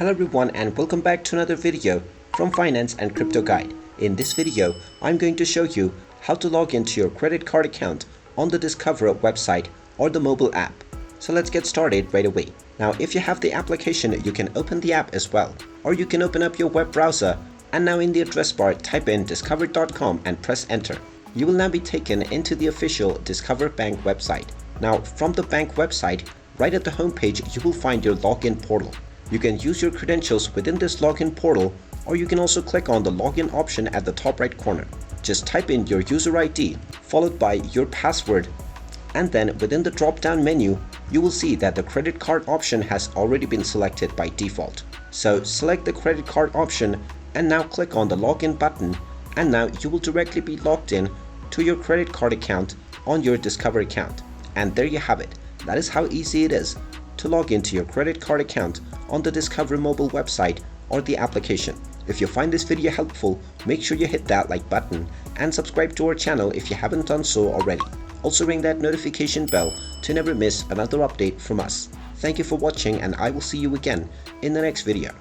Hello everyone and welcome back to another video from Finance and Crypto Guide. In this video, I'm going to show you how to log into your credit card account on the Discover website or the mobile app. So let's get started right away. Now if you have the application, you can open the app as well, or you can open up your web browser and now in the address bar type in discover.com and press enter. You will now be taken into the official Discover Bank website. Now from the bank website, right at the home page, you will find your login portal. You can use your credentials within this login portal, or you can also click on the login option at the top right corner. Just type in your user ID followed by your password, and then within the drop down menu you will see that the credit card option has already been selected by default. So select the credit card option and now click on the login button, and now you will directly be logged in to your credit card account on your Discover account. And there you have it. That is how easy it is to log into your credit card account on the Discover mobile website or the application. If you find this video helpful, make sure you hit that like button and subscribe to our channel if you haven't done so already. Also ring that notification bell to never miss another update from us. Thank you for watching, and I will see you again in the next video.